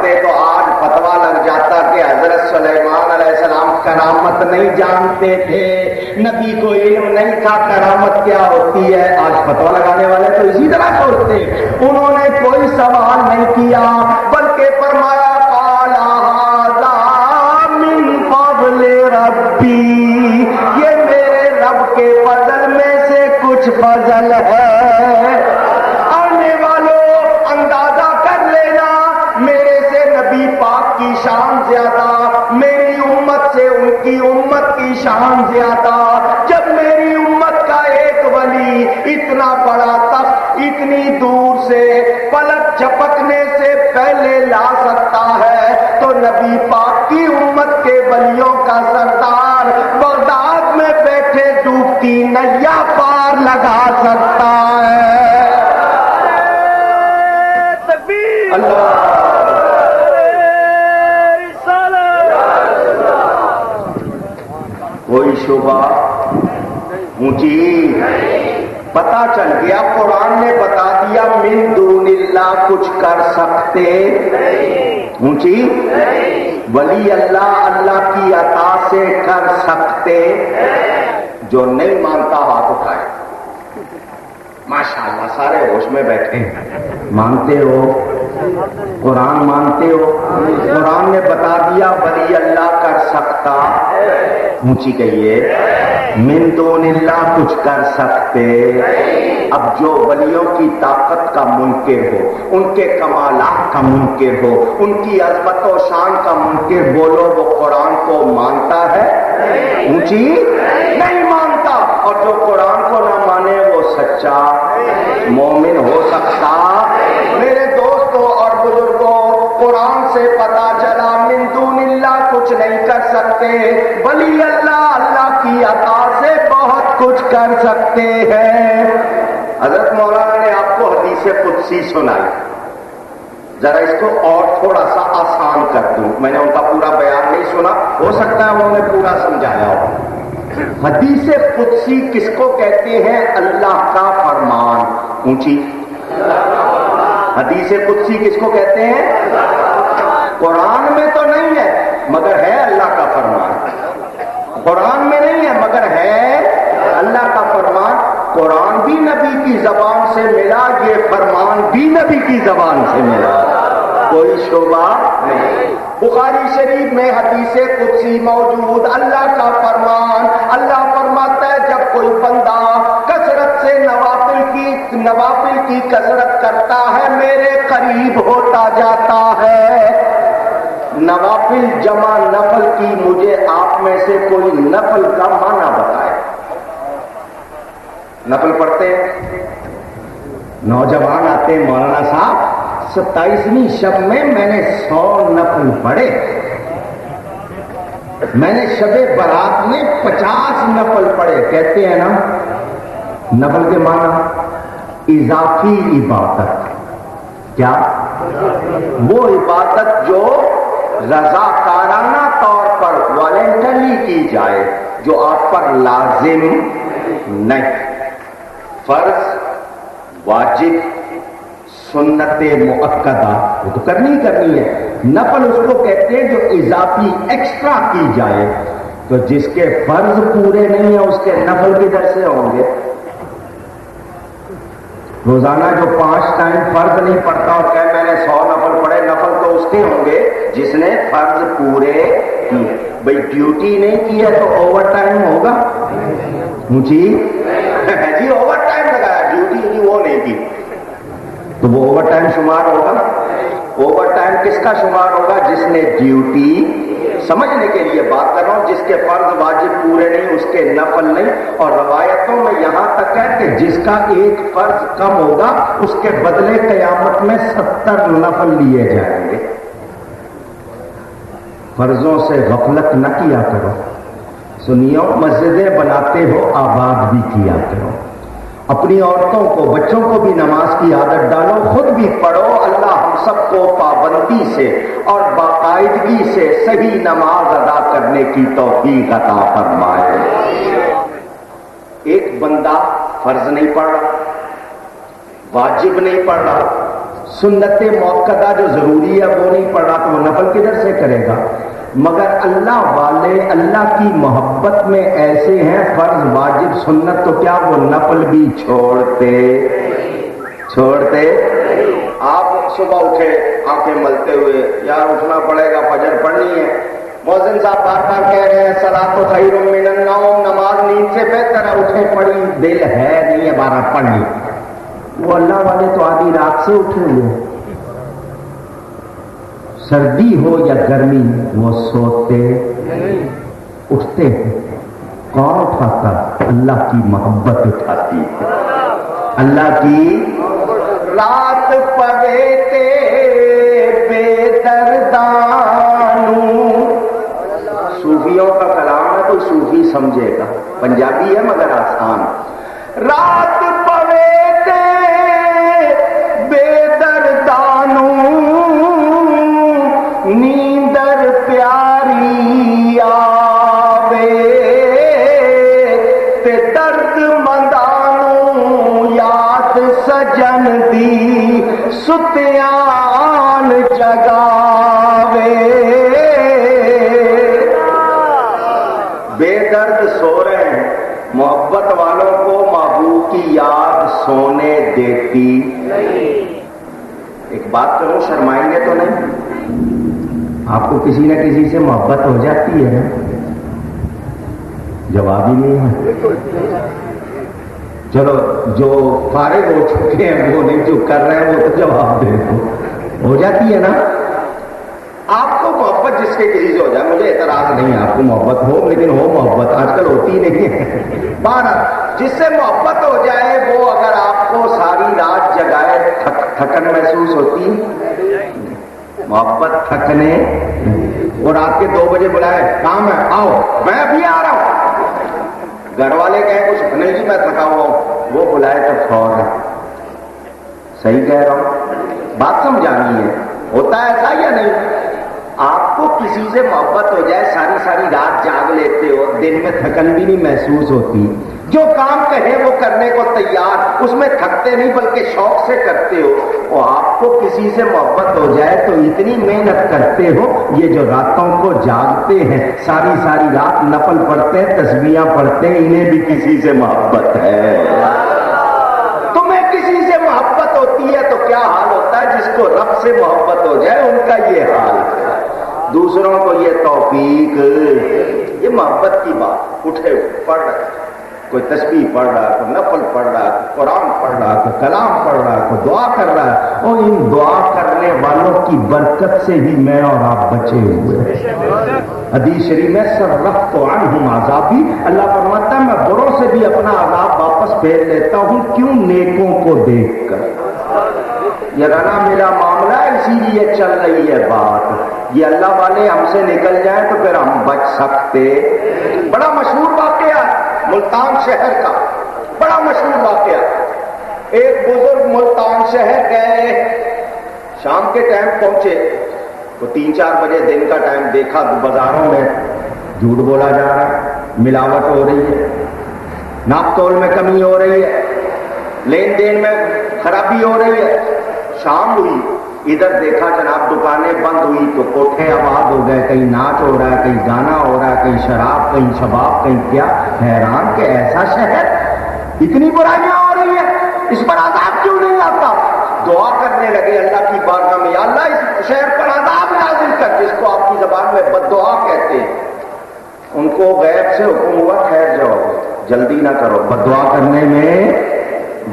پڑھتے تو آج فتوا لگ جاتا کہ حضرت سلیمان علیہ السلام کرامت نہیں جانتے تھے، نبی کو علم نہیں تھا کرامت کیا ہوتی ہے۔ آج فتوا لگانے والے تو اسی طرح سوچتے، انہوں نے کوئی سوال نہیں کیا بلکہ فرمایا قال ھذا من فضل ربی، یہ میرے رب کے فضل میں سے کچھ فضل ہے۔ آنے والوں اندازہ کر لینا، میرے سے نبی پاک کی شان زیادہ، میری امت سے ان کی امت کی شان زیادہ۔ جب میری امت کا ایک ولی اتنا بڑا تخت اتنی دور سے پلک جھپکنے سے پہلے لا سکتا ہے تو نبی پاک کی امت کے ولیوں کا سردار بغداد میں بیٹھے ڈوبتی نیا پار لگا سکتا ہے۔ اللہ کوئی شبہ اونچی پتا چل گیا، قرآن نے بتا دیا من دون اللہ کچھ کر سکتے اونچی، ولی اللہ اللہ کی عطا سے کر سکتے۔ جو نہیں مانتا ہاتھ اٹھائے۔ ماشاءاللہ سارے ہوش میں بیٹھے ہیں، مانتے ہو قرآن مانتے ہو؟ قرآن نے بتا دیا ولی اللہ کر سکتا، اونچی کہیے من دون اللہ کچھ کر سکتے۔ اب جو ولیوں کی طاقت کا منکر ہو، ان کے کمالات کا منکر ہو، ان کی عظمت و شان کا منکر، بولو وہ قرآن کو مانتا ہے؟ اونچی نہیں مانتا۔ اور جو قرآن کو نہ مانے وہ سچا مومن ہو سکتا؟ میرے دوستوں اور بزرگوں، قرآن سے پتا چلا من دون اللہ کچھ نہیں کر سکتے، ولی اللہ اللہ کی عطا سے بہت کچھ کر سکتے ہیں۔ حضرت مولانا نے آپ کو حدیث قدسی سنائی، ذرا اس کو اور تھوڑا سا آسان کر دوں، میں نے ان کا پورا بیان نہیں سنا، ہو سکتا ہے انہوں نے پورا سمجھایا ہو۔ حدیث قدسی کس کو کہتے ہیں؟ اللہ کا فرمان، اونچی حدیث قدسی کس کو کہتے ہیں؟ قرآن میں تو نہیں ہے مگر ہے اللہ کا فرمان، قرآن میں نہیں ہے مگر ہے اللہ کا فرمان۔ قرآن بھی نبی کی زبان سے ملا، یہ فرمان بھی نبی کی زبان سے ملا، کوئی شبہ نہیں۔ بخاری شریف میں حدیث قدسی موجود، اللہ کا فرمان، اللہ فرماتا ہے جب کوئی بندہ کثرت سے نوافل کی کثرت کرتا ہے میرے قریب ہوتا جاتا ہے۔ نوافل جمع نفل کی، مجھے آپ میں سے کوئی نفل کا معنی بتائے۔ نفل پڑھتے ہیں، نوجوان آتے ہیں مولانا صاحب 27ویں شب میں میں نے 100 نفل پڑھے، میں نے شب برات میں 50 نفل پڑھے، کہتے ہیں نا نفل کے معنی اضافی عبادت، کیا وہ عبادت جو رضاکارانہ طور پر والنٹری کی جائے، جو آپ پر لازم نہیں، فرض واجب سنت مؤکدہ وہ تو کرنی ہے، نفل اس کو کہتے ہیں جو اضافی ایکسٹرا کی جائے۔ تو جس کے فرض پورے نہیں ہیں اس کے نفل کدھر سے ہوں گے؟ روزانہ جو 5 ٹائم فرض نہیں پڑتا اور کہ میں نے 100 نفل پڑھے، نفل تو اس کے ہوں گے جس نے فرض پورے کیے۔ بھئی ڈیوٹی نہیں کی ہے تو اوور ٹائم ہوگا؟ جی اوور ٹائم لگایا، ڈیوٹی کی وہ نہیں کی تو وہ اوور ٹائم شمار ہوگا؟ اوور ٹائم کس کا شمار ہوگا؟ جس نے ڈیوٹی، سمجھنے کے لیے بات کر رہا ہوں، جس کے فرض واجب پورے نہیں اس کے نفل نہیں۔ اور روایتوں میں یہاں تک ہے کہ جس کا ایک فرض کم ہوگا اس کے بدلے قیامت میں 70 نفل لیے جائیں گے۔ فرضوں سے غفلت نہ کیا کرو، سنیو، مسجدیں بناتے ہو آباد بھی کیا کرو، اپنی عورتوں کو بچوں کو بھی نماز کی عادت ڈالو، خود بھی پڑھو۔ اللہ ہم سب کو پابندی سے اور باقاعدگی سے صحیح نماز ادا کرنے کی توفیق عطا فرمائے۔ ایک بندہ فرض نہیں پڑھ رہا، واجب نہیں پڑھ رہا، سنت موقدہ جو ضروری ہے وہ نہیں پڑھ رہا تو وہ نفل کدھر سے کرے گا؟ مگر اللہ والے اللہ کی محبت میں ایسے ہیں، فرض واجب سنت تو کیا وہ نفل بھی چھوڑتے۔ آپ صبح اٹھے آنکھیں ملتے ہوئے، یار اٹھنا پڑے گا، فجر پڑھنی ہے، مؤذن صاحب بار بار کہہ رہے ہیں صلاۃ خیر من النوم، نماز نیند سے بہتر ہے، اٹھے پڑھی، دل ہے نہیں ہے بارہ پڑھ لی۔ وہ اللہ والے تو آدھی رات سے اٹھے ہوئے، سردی ہو یا گرمی وہ سوتے اٹھتے ہیں۔ کون اٹھاتا؟ اللہ کی محبت اٹھاتی ہے، اللہ کی رات پویتے بے دردانو۔ صوفیوں کا کلام ہے، کوئی صوفی سمجھے گا، پنجابی ہے مگر آسان۔ رات پویتے بے دردانو، نیندر پیاری آوے تے درد مندانو، یاد سجن دی ستیان جگاوے۔ بے درد سو رہے ہیں، محبت والوں کو محبوب کی یاد سونے دیتی۔ ایک بات کروں، شرمائیں گے تو نہیں؟ آپ کو کسی نہ کسی سے محبت ہو جاتی ہے؟ جواب ہی نہیں ہے۔ چلو جو فارغ ہو چکے ہیں وہ نہیں، جو کر رہے ہیں وہ تو جواب دے دو، ہو جاتی ہے نا؟ آپ کو محبت جس کے کسی سے ہو جائے، مجھے اعتراض نہیں ہے، آپ کو محبت ہو، لیکن ہو محبت آج کل ہوتی نہیں ہے۔ بہرحال جس سے محبت ہو جائے وہ اگر آپ کو ساری رات جگائے، تھکن محسوس ہوتی ہے؟ محبت تھکنے، اور رات کے 2 بجے بلائے، کام ہے آؤ، میں بھی آ رہا ہوں، گھر والے کہیں کچھ نہیں جی میں تھکا ہوا ہوں، وہ بلائے تو فوراً۔ صحیح کہہ رہا ہوں؟ بات سمجھانی ہے، ہوتا ہے ایسا یا نہیں؟ آپ کو کسی سے محبت ہو جائے، ساری رات جاگ لیتے ہو، دن میں تھکن بھی نہیں محسوس ہوتی، جو کام کہے وہ کرنے کو تیار، اس میں تھکتے نہیں بلکہ شوق سے کرتے ہو۔ اور آپ کو کسی سے محبت ہو جائے تو اتنی محنت کرتے ہو، یہ جو راتوں کو جاگتے ہیں، ساری رات نفل پڑھتے ہیں، تسبیحاں پڑھتے ہیں، انہیں بھی کسی سے محبت ہے۔ تمہیں کسی سے محبت ہوتی ہے تو کیا حال ہوتا ہے؟ جس کو رب سے محبت ہو جائے ان کا یہ حال ہے۔ دوسروں کو یہ توفیق، یہ محبت کی بات، اٹھے پڑھ رہا ہے، کوئی تسبیح پڑھ رہا ہے، کوئی نفل پڑھ رہا ہے، کوئی قرآن پڑھ رہا ہے، کوئی کلام پڑھ رہا ہے، کوئی دعا کر رہا ہے، اور ان دعا کرنے والوں کی برکت سے ہی میں اور آپ بچے ہوئے۔ حدیث شریف میں صرفت عنہم عذابی، اللہ فرماتا ہے میں بروں سے بھی اپنا عذاب واپس پھیر لیتا ہوں، کیوں؟ نیکوں کو دیکھ کر۔ یہ رنا میرا معاملہ ہے، اسی لیے چل رہی ہے بات۔ یہ اللہ والے ہم سے نکل جائیں تو پھر ہم بچ سکتے۔ بڑا مشہور واقعہ ملتان شہر کا، بڑا مشہور واقعہ۔ ایک بزرگ ملتان شہر گئے، شام کے ٹائم پہنچے، تو 3-4 بجے دن کا ٹائم دیکھا، بازاروں میں جھوٹ بولا جا رہا ہے، ملاوٹ ہو رہی ہے، ناپ تول میں کمی ہو رہی ہے، لین دین میں خرابی ہو رہی ہے۔ شام ہوئی، ادھر دیکھا جناب دکانیں بند ہوئی تو کوٹھے آباد ہو گئے، کہیں ناچ ہو رہا ہے، کہیں گانا ہو رہا ہے، کہیں شراب، کہیں شباب، کہیں کیا۔ حیران کہ ایسا شہر، اتنی برائیاں ہو رہی ہیں، اس پر عذاب کیوں نہیں آتا؟ دعا کرنے لگے اللہ کی بارگاہ میں، یا اللہ اس شہر پر عذاب نازل کر، جس کو آپ کی زبان میں بد دعا کہتے ہیں۔ ان کو غیب سے حکم ہوا ٹھہر جاؤ، جلدی نہ کرو، بد دعا کرنے میں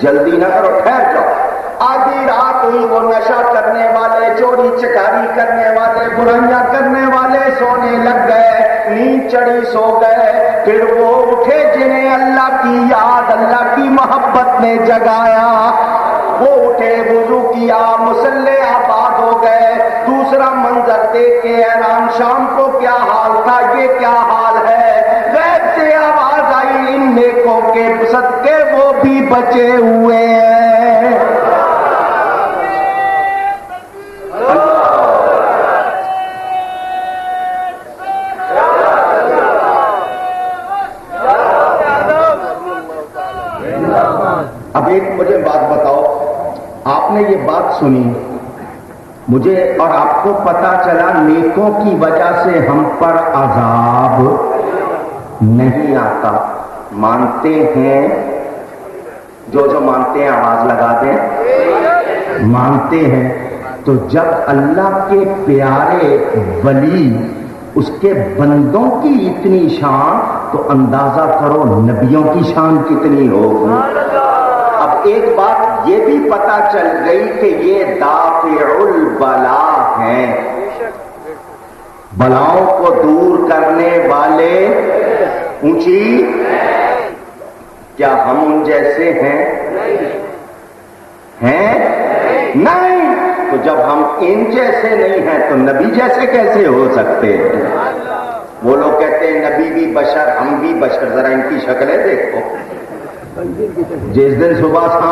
جلدی نہ کرو، ٹھہر جاؤ۔ آدھی رات ہوئی، وہ نشہ کرنے والے، چوری چکاری کرنے والے، برائیاں کرنے والے سونے لگ گئے، نیند چڑھی سو گئے۔ پھر وہ اٹھے جنہیں اللہ کی یاد، اللہ کی محبت نے جگایا، وہ اٹھے، وضو کیا، مصلے آباد ہو گئے۔ دوسرا منظر دیکھ کے حیران، شام کو کیا حال تھا، یہ کیا حال ہے؟ غیب سے آواز آئی، ان نیکوں کے صدقے وہ بھی بچے ہوئے ہیں۔ اب ایک مجھے بات بتاؤ، آپ نے یہ بات بات سنی مجھے اور آپ کو پتا چلا نیکوں کی وجہ سے ہم پر عذاب نہیں آتا. مانتے ہیں جو مانتے ہیں آواز لگا دیں. مانتے ہیں تو جب اللہ کے پیارے ولی اس کے بندوں کی اتنی شان تو اندازہ کرو نبیوں کی شان کتنی ہوگی. اب ایک بات یہ بھی پتا چل گئی کہ یہ دافع البلا ہیں, بلاؤں کو دور کرنے والے. اونچی کیا ہم ان جیسے ہیں؟ نہیں. تو جب ہم ان جیسے نہیں ہیں تو نبی جیسے کیسے ہو سکتے ہیں؟ وہ لوگ کہتے ہیں نبی بھی بشر ہم بھی بشر, ذرا ان کی شکلیں دیکھو. جس دن صبح شام